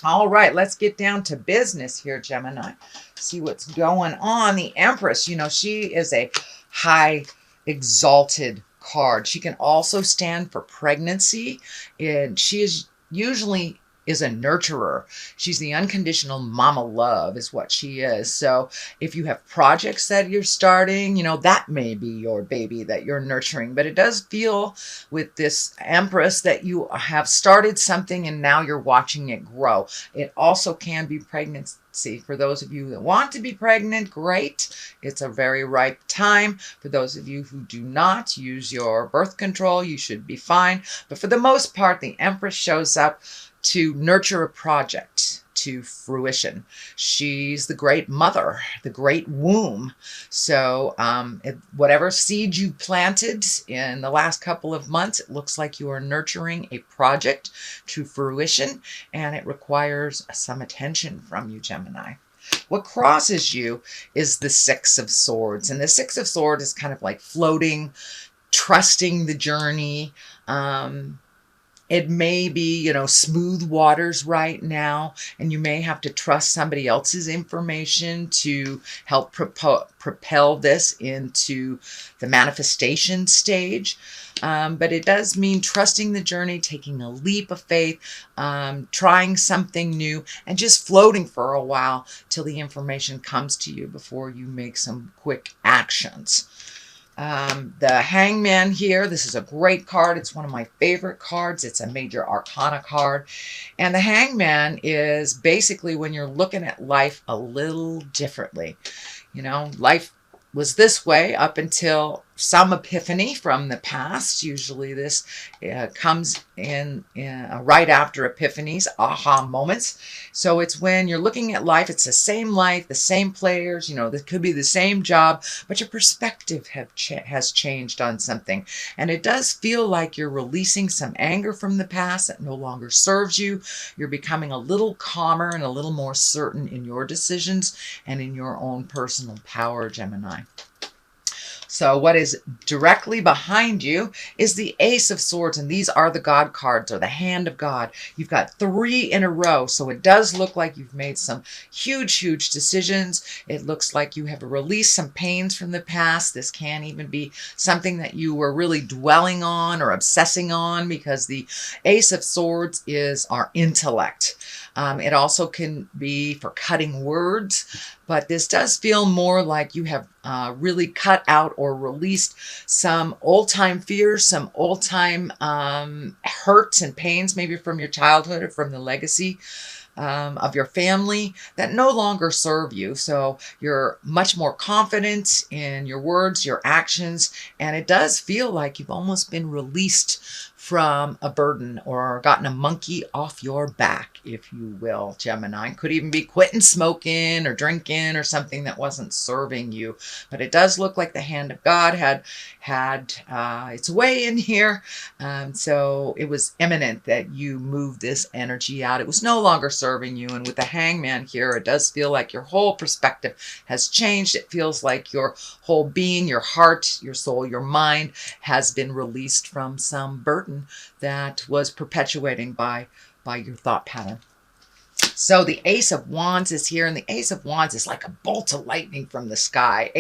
All right, let's get down to business here, Gemini. See what's going on. The Empress, she is a high exalted card. She can also stand for pregnancy, and she is usually is a nurturer. She's the unconditional mama love is what she is. So if you have projects that you're starting, that may be your baby that you're nurturing. But it does feel with this Empress that you have started something and now you're watching it grow. It also can be pregnancy. For those of you that want to be pregnant, great. It's a very ripe time. For those of you who do not use your birth control, you should be fine. But for the most part, the Empress shows up to nurture a project to fruition. She's the great mother, the great womb. So whatever seed you planted in the last couple of months, it looks like you are nurturing a project to fruition, and it requires some attention from you, Gemini. What crosses you is the Six of Swords, and the Six of Swords is kind of like floating, trusting the journey. It may be, smooth waters right now, and you may have to trust somebody else's information to help propel this into the manifestation stage. But it does mean trusting the journey, taking a leap of faith, trying something new, and just floating for a while till the information comes to you before you make some quick actions. The Hangman here, this is a great card. It's one of my favorite cards. It's a major arcana card. And the Hangman is basically when you're looking at life a little differently. Life was this way up until some epiphany from the past. Usually this comes in right after epiphanies, aha moments. So it's when you're looking at life, it's the same life, the same players, this could be the same job, but your perspective has changed on something. And it does feel like you're releasing some anger from the past that no longer serves you. You're becoming a little calmer and a little more certain in your decisions and in your own personal power, Gemini. So what is directly behind you is the Ace of Swords, and these are the God cards, or the hand of God. You've got 3 in a row, so it does look like you've made some huge, huge decisions. It looks like you have released some pains from the past. This can even be something that you were really dwelling on or obsessing on, because the Ace of Swords is our intellect. It also can be for cutting words, but this does feel more like you have really cut out or released some old-time fears, some old-time hurts and pains, maybe from your childhood or from the legacy of your family that no longer serve you. So you're much more confident in your words, your actions, and it does feel like you've almost been released from a burden or gotten a monkey off your back, if you will, Gemini. Could even be quitting smoking or drinking or something that wasn't serving you. But it does look like the hand of God had its way in here. So it was imminent that you moved this energy out. It was no longer serving you. And with the Hangman here, it does feel like your whole perspective has changed. It feels like your whole being, your heart, your soul, your mind has been released from some burden that was perpetuating by your thought pattern. So the Ace of Wands is here, and the Ace of Wands is like a bolt of lightning from the sky.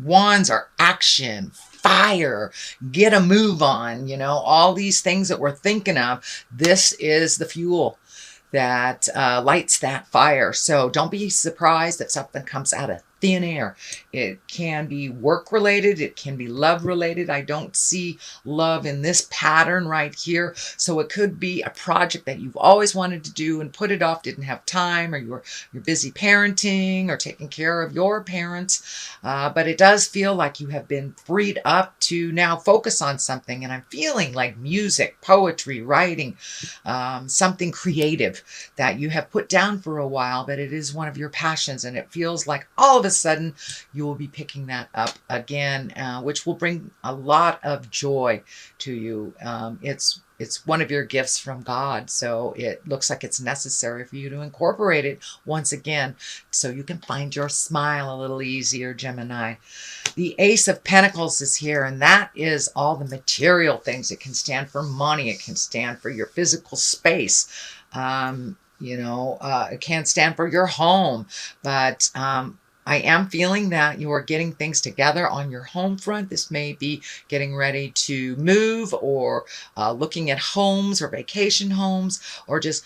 Wands are action, fire, get a move on, all these things that we're thinking of. This is the fuel that lights that fire. So don't be surprised if something comes out of thin air. It can be work related. It can be love related. I don't see love in this pattern right here. So it could be a project that you've always wanted to do and put it off, didn't have time, or you're busy parenting or taking care of your parents. But it does feel like you have been freed up to now focus on something. And I'm feeling like music, poetry, writing, something creative that you have put down for a while, but it is one of your passions. And it feels like all of a sudden you will be picking that up again, which will bring a lot of joy to you. It's one of your gifts from God, so it looks like it's necessary for you to incorporate it once again so you can find your smile a little easier, Gemini. The Ace of Pentacles is here, and that is all the material things. It can stand for money. It can stand for your physical space. It can't stand for your home, but I am feeling that you are getting things together on your home front. This may be getting ready to move, or looking at homes or vacation homes, or just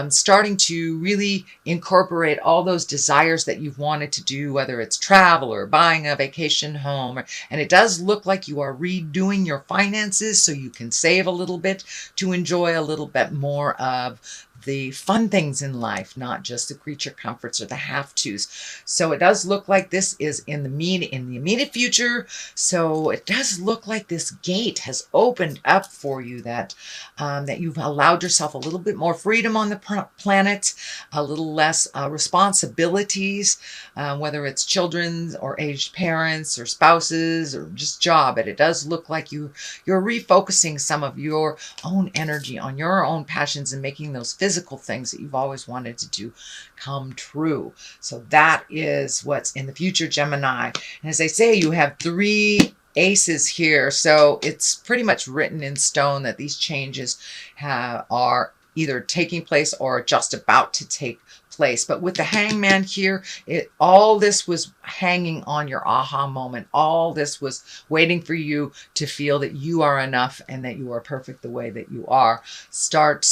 starting to really incorporate all those desires that you've wanted to do, whether it's travel or buying a vacation home. And it does look like you are redoing your finances so you can save a little bit to enjoy a little bit more of the fun things in life, not just the creature comforts or the have-tos. So it does look like this is in the immediate future. So it does look like this gate has opened up for you, that you've allowed yourself a little bit more freedom on the planet, a little less responsibilities, whether it's children or aged parents or spouses or just job. But it does look like you're refocusing some of your own energy on your own passions and making those physical things that you've always wanted to do come true. So that is what's in the future, Gemini. And as I say, you have 3 aces here. So it's pretty much written in stone that these changes are either taking place or just about to take place. But with the Hangman here, all this was hanging on your aha moment. All this was waiting for you to feel that you are enough and that you are perfect the way that you are. Start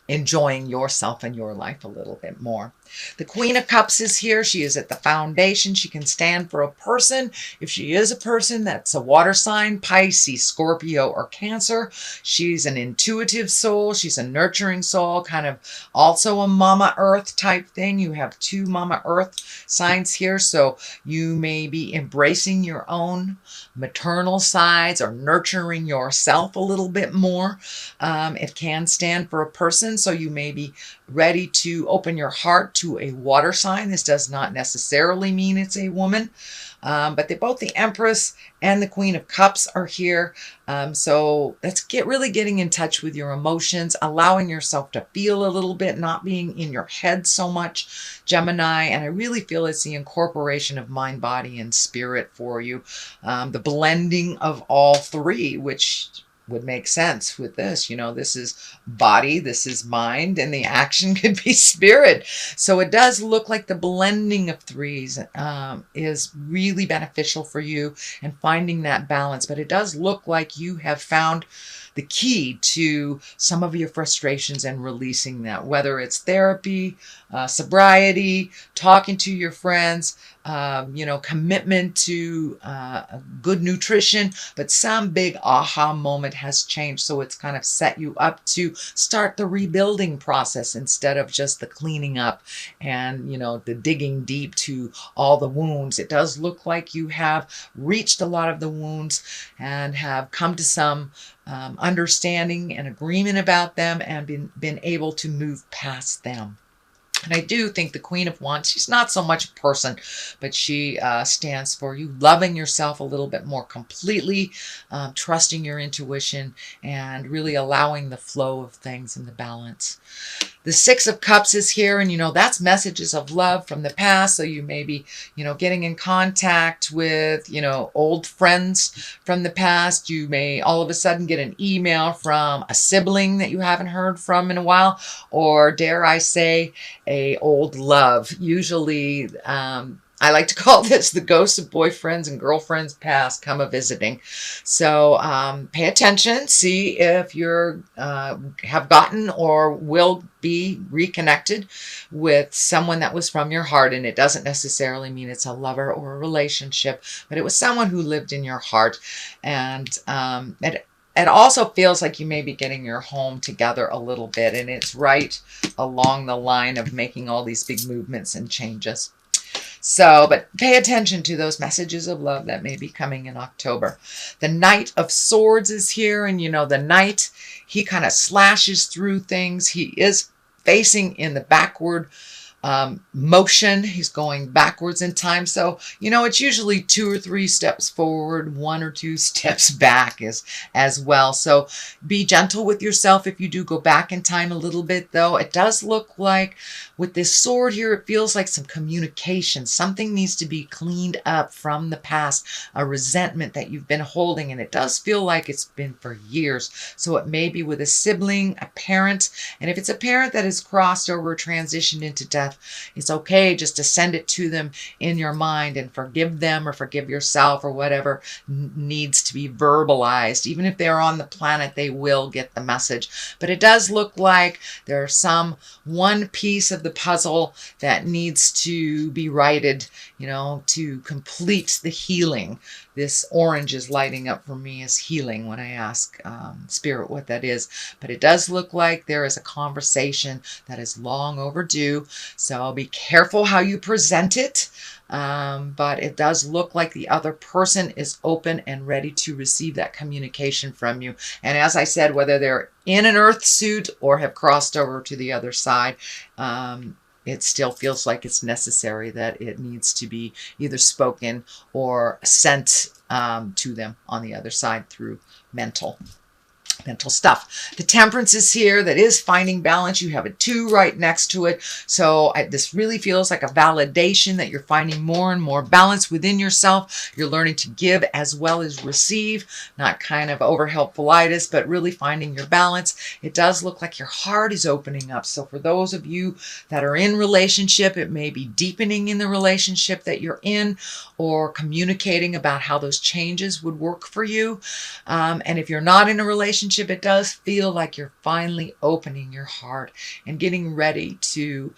enjoying yourself and your life a little bit more. The Queen of Cups is here. She is at the foundation. She can stand for a person. If she is a person, that's a water sign, Pisces, Scorpio, or Cancer. She's an intuitive soul. She's a nurturing soul, kind of also a Mama Earth type thing. You have 2 Mama Earth signs here. So you may be embracing your own maternal sides or nurturing yourself a little bit more. It can stand for a person. So you may be ready to open your heart to a water sign. This does not necessarily mean it's a woman, but both the Empress and the Queen of Cups are here. So let's really getting in touch with your emotions, allowing yourself to feel a little bit, not being in your head so much, Gemini. And I really feel it's the incorporation of mind, body, and spirit for you. The blending of all 3, which would make sense with this. This is body, this is mind, and the action could be spirit. So it does look like the blending of 3s is really beneficial for you and finding that balance. But it does look like you have found the key to some of your frustrations and releasing that, whether it's therapy, sobriety, talking to your friends, commitment to good nutrition, but some big aha moment has changed. So it's kind of set you up to start the rebuilding process instead of just the cleaning up and, the digging deep to all the wounds. It does look like you have reached a lot of the wounds and have come to some understanding and agreement about them and been able to move past them. And I do think the Queen of Wands, she's not so much a person, but she stands for you loving yourself a little bit more completely, trusting your intuition, and really allowing the flow of things and the balance. The 6 of Cups is here, and that's messages of love from the past. So you may be, getting in contact with, old friends from the past. You may all of a sudden get an email from a sibling that you haven't heard from in a while, or dare I say, a old love. Usually, I like to call this the ghosts of boyfriends and girlfriends past come a-visiting. So pay attention, see if you're have gotten or will be reconnected with someone that was from your heart. And it doesn't necessarily mean it's a lover or a relationship, but it was someone who lived in your heart. And it also feels like you may be getting your home together a little bit, and it's right along the line of making all these big movements and changes. So, but pay attention to those messages of love that may be coming in October. The Knight of Swords is here, and the Knight, he kind of slashes through things. He is facing in the backward motion. He's going backwards in time. So, you know, it's usually 2 or 3 steps forward, 1 or 2 steps back as well. So be gentle with yourself if you do go back in time a little bit, though. It does look like with this sword here, it feels like some communication. Something needs to be cleaned up from the past, a resentment that you've been holding, and it does feel like it's been for years. So it may be with a sibling, a parent, and if it's a parent that has crossed over, transitioned into death, it's okay just to send it to them in your mind and forgive them or forgive yourself or whatever needs to be verbalized. Even if they're on the planet, they will get the message. But it does look like there's one piece of the puzzle that needs to be righted, you know, to complete the healing. This orange is lighting up for me as healing when I ask Spirit what that is. But it does look like there is a conversation that is long overdue. So be careful how you present it. But it does look like the other person is open and ready to receive that communication from you. And as I said, whether they're in an earth suit or have crossed over to the other side, it still feels like it's necessary that it needs to be either spoken or sent to them on the other side through mental stuff. The Temperance is here. That is finding balance. You have a 2 right next to it. So this really feels like a validation that you're finding more and more balance within yourself. You're learning to give as well as receive, not kind of over helpfulitis, but really finding your balance. It does look like your heart is opening up. So for those of you that are in relationship, it may be deepening in the relationship that you're in or communicating about how those changes would work for you. And if you're not in a relationship, it does feel like you're finally opening your heart and getting ready to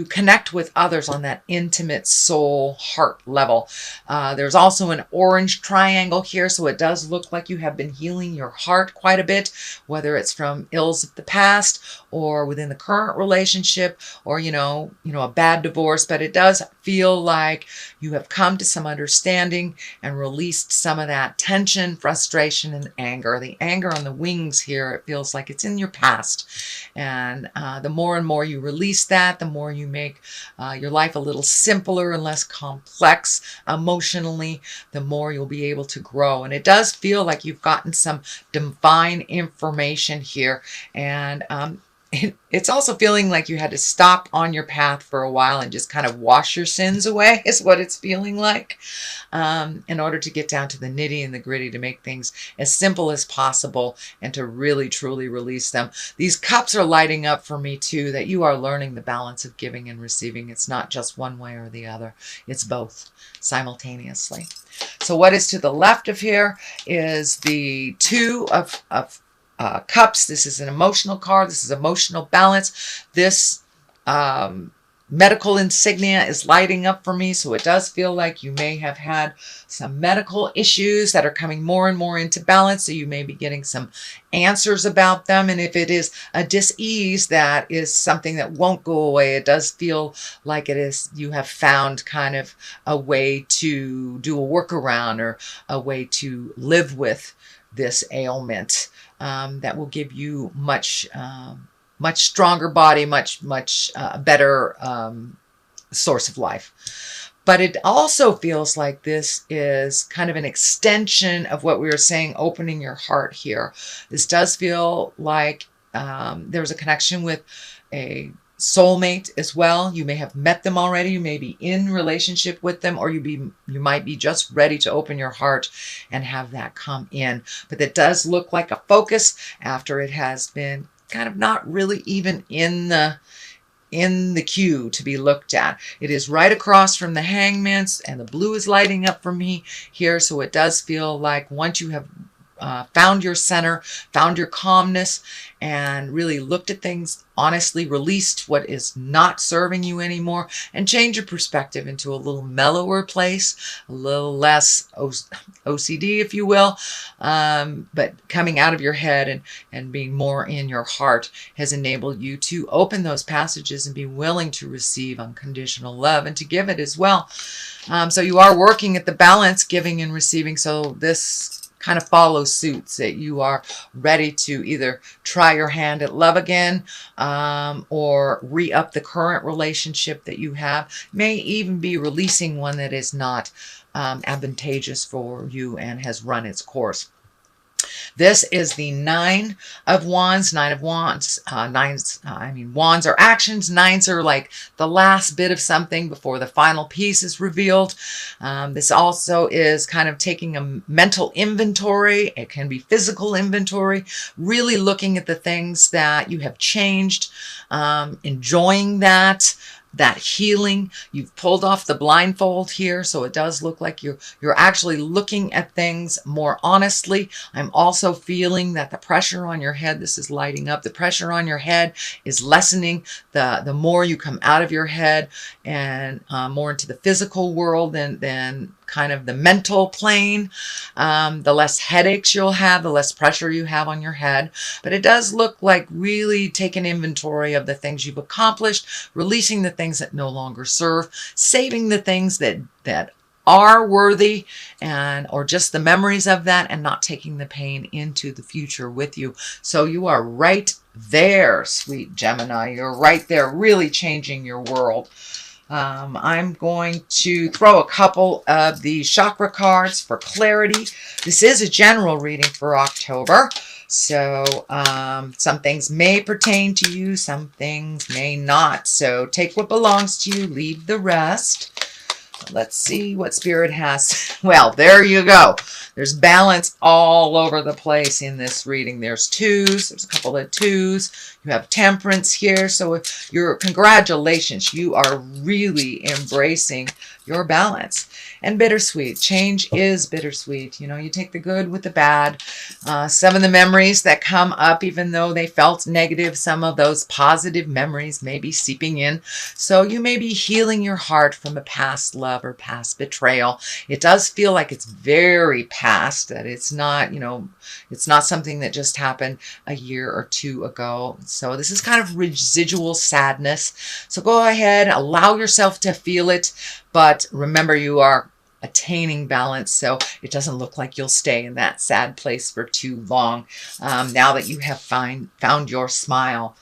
connect with others on that intimate soul heart level. There's also an orange triangle here, so it does look like you have been healing your heart quite a bit, whether it's from ills of the past or within the current relationship, or you know a bad divorce. But it does feel like you have come to some understanding and released some of that tension, frustration, and anger. The anger on the wings here, it feels like it's in your past, and the more and more you release that, the more you make your life a little simpler and less complex emotionally, the more you'll be able to grow. And it does feel like you've gotten some divine information here, and it's also feeling like you had to stop on your path for a while and just kind of wash your sins away is what it's feeling like, in order to get down to the nitty and the gritty, to make things as simple as possible and to really truly release them. These cups are lighting up for me too, that you are learning the balance of giving and receiving. It's not just one way or the other. It's both simultaneously. So what is to the left of here is the 2 of cups. This is an emotional card. This is emotional balance. This medical insignia is lighting up for me. So it does feel like you may have had some medical issues that are coming more and more into balance. So you may be getting some answers about them. And if it is a dis-ease, that is something that won't go away. It does feel like it is, you have found kind of a way to do a workaround or a way to live with this ailment. That will give you much stronger body, much better source of life. But it also feels like this is kind of an extension of what we were saying, opening your heart here. This does feel like there's a connection with a soulmate as well. You may have met them already. You may be in relationship with them, or you might be just ready to open your heart and have that come in. But that does look like a focus after it has been kind of not really even in the queue to be looked at. It is right across from the Hangman's, and the blue is lighting up for me here. So it does feel like once you have found your center, found your calmness, and really looked at things honestly, released what is not serving you anymore, and change your perspective into a little mellower place, a little less OCD, if you will, but coming out of your head and being more in your heart has enabled you to open those passages and be willing to receive unconditional love and to give it as well. So you are working at the balance, giving and receiving. So this kind of follow suit, that you are ready to either try your hand at love again, or re-up the current relationship that you have. May even be releasing one that is not advantageous for you and has run its course. This is the Nine of Wands. Nine of Wands. Wands are actions. Nines are like the last bit of something before the final piece is revealed. This also is kind of taking a mental inventory. It can be physical inventory, really looking at the things that you have changed, enjoying that healing. You've pulled off the blindfold here, so it does look like you're actually looking at things more honestly. I'm also feeling that the pressure on your head, this is lighting up, the pressure on your head is lessening the more you come out of your head and more into the physical world than kind of the mental plane. The less headaches you'll have, the less pressure you have on your head. But it does look like really taking inventory of the things you've accomplished, releasing the things that no longer serve, saving the things that are worthy, or just the memories of that, and not taking the pain into the future with you. So you are right there, sweet Gemini. You're right there, really changing your world. I'm going to throw a couple of the chakra cards for clarity. This is a general reading for October. So some things may pertain to you, some things may not. So take what belongs to you, leave the rest. Let's see what Spirit has. Well, there you go. There's balance all over the place in this reading. There's twos. There's a couple of twos. You have temperance here. So congratulations. You are really embracing your balance. And bittersweet. Change is bittersweet. You know, you take the good with the bad. Some of the memories that come up, even though they felt negative, some of those positive memories may be seeping in. So you may be healing your heart from a past love or past betrayal. It does feel like it's very past, that it's not, it's not something that just happened a year or two ago. So this is kind of residual sadness. So go ahead, allow yourself to feel it, but remember you are attaining balance, so it doesn't look like you'll stay in that sad place for too long now that you have found your smile.